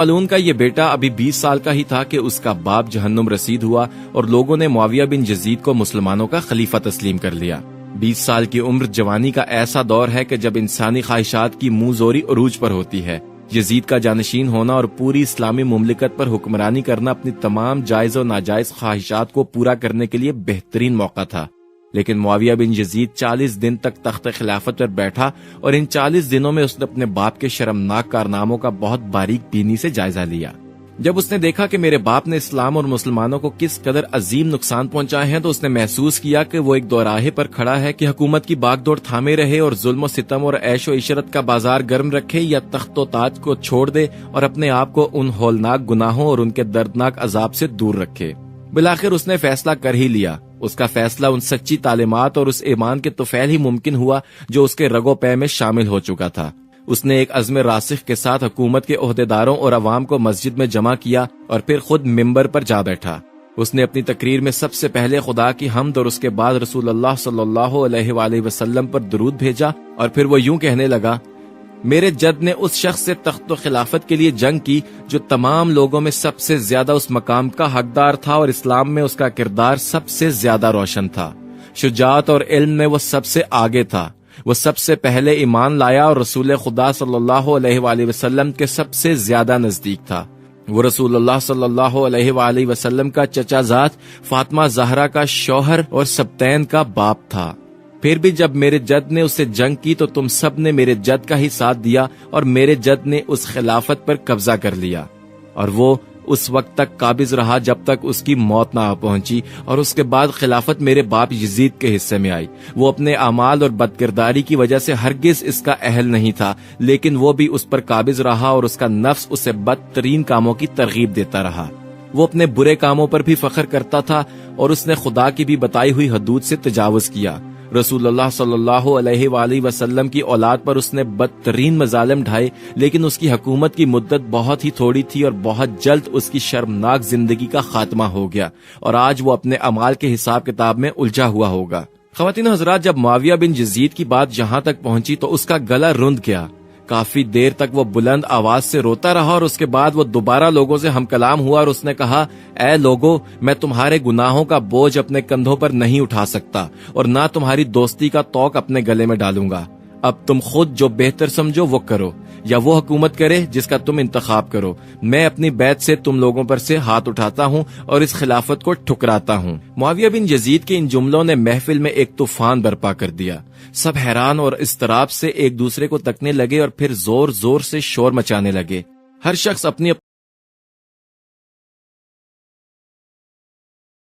طالون کا یہ بیٹا ابھی 20 سال کا ہی تھا کہ اس کا باپ جہنم رسید ہوا اور لوگوں نے معاویہ بن یزید کو مسلمانوں کا خلیفہ تسلیم کر لیا۔ 20 سال کی عمر جوانی کا ایسا دور ہے کہ جب انسانی خواہشات کی منہ زوری عروج پر ہوتی ہے۔ یزید کا جانشین ہونا اور پوری اسلامی مملکت پر حکمرانی کرنا اپنی تمام جائز و ناجائز خواہشات کو پورا کرنے کے لیے بہترین موقع تھا۔ لیکن معاویہ بن یزید 40 دن تک تخت خلافت پر بیٹھا اور ان 40 دنوں میں اس نے اپنے باپ کے شرمناک کارناموں کا بہت باریک بینی سے جائزہ لیا۔ جب اس نے دیکھا کہ میرے باپ نے اسلام اور مسلمانوں کو کس قدر عظیم نقصان پہنچائے ہیں تو اس نے محسوس کیا کہ وہ ایک دوراہے پر کھڑا ہے کہ حکومت کی باغ دوڑ تھامے رہے اور ظلم و ستم اور عیش و عشرت کا بازار گرم رکھے، یا تخت و تاج کو چھوڑ دے اور اپنے آپ کو ان ہولناک گناہوں اور ان کے دردناک عذاب سے دور رکھے۔ بالآخر اس نے فیصلہ کر ہی لیا۔ اس کا فیصلہ ان سچی تعلیمات اور اس ایمان کے طفیل ہی ممکن ہوا جو اس کے رگ و پے میں شامل ہو چکا تھا۔ اس نے ایک عزم راسخ کے ساتھ حکومت کے عہدیداروں اور عوام کو مسجد میں جمع کیا اور پھر خود ممبر پر جا بیٹھا۔ اس نے اپنی تقریر میں سب سے پہلے خدا کی حمد اور اس کے بعد رسول اللہ صلی اللہ علیہ وآلہ وسلم پر درود بھیجا، اور پھر وہ یوں کہنے لگا: میرے جد نے اس شخص سے تخت و خلافت کے لیے جنگ کی جو تمام لوگوں میں سب سے زیادہ اس مقام کا حقدار تھا اور اسلام میں اس کا کردار سب سے زیادہ روشن تھا۔ شجاعت اور علم میں وہ سب سے آگے تھا۔ وہ سب سے پہلے ایمان لایا اور رسول خدا صلی اللہ علیہ وآلہ وسلم کے سب سے زیادہ نزدیک تھا۔ وہ رسول اللہ صلی اللہ علیہ وآلہ وسلم کا چچا زاد، فاطمہ زہرا کا شوہر اور سبتین کا باپ تھا۔ پھر بھی جب میرے جد نے اس سے جنگ کی تو تم سب نے میرے جد کا ہی ساتھ دیا اور میرے جد نے اس خلافت پر قبضہ کر لیا، اور وہ اس وقت تک قابض رہا جب تک اس کی موت نہ پہنچی، اور اس کے بعد خلافت میرے باپ یزید کے حصے میں آئی۔ وہ اپنے اعمال اور بدکرداری کی وجہ سے ہرگز اس کا اہل نہیں تھا، لیکن وہ بھی اس پر قابض رہا اور اس کا نفس اسے بدترین کاموں کی ترغیب دیتا رہا۔ وہ اپنے برے کاموں پر بھی فخر کرتا تھا اور اس نے خدا کی بھی بتائی ہوئی حدود سے تجاوز کیا۔ رسول اللہ صلی اللہ علیہ وآلہ وسلم کی اولاد پر اس نے بدترین مظالم ڈھائے، لیکن اس کی حکومت کی مدت بہت ہی تھوڑی تھی اور بہت جلد اس کی شرمناک زندگی کا خاتمہ ہو گیا، اور آج وہ اپنے اعمال کے حساب کتاب میں الجھا ہوا ہوگا۔ خواتین و حضرات، جب معاویہ بن یزید کی بات جہاں تک پہنچی تو اس کا گلا رند گیا۔ کافی دیر تک وہ بلند آواز سے روتا رہا اور اس کے بعد وہ دوبارہ لوگوں سے ہم کلام ہوا اور اس نے کہا: اے لوگو، میں تمہارے گناہوں کا بوجھ اپنے کندھوں پر نہیں اٹھا سکتا اور نہ تمہاری دوستی کا توق اپنے گلے میں ڈالوں گا۔ اب تم خود جو بہتر سمجھو وہ کرو، یا وہ حکومت کرے جس کا تم انتخاب کرو۔ میں اپنی بیعت سے تم لوگوں پر سے ہاتھ اٹھاتا ہوں اور اس خلافت کو ٹھکراتا ہوں۔ معاویہ بن یزید کے ان جملوں نے محفل میں ایک طوفان برپا کر دیا۔ سب حیران اور اضطراب سے ایک دوسرے کو تکنے لگے اور پھر زور زور سے شور مچانے لگے۔ ہر شخص اپنی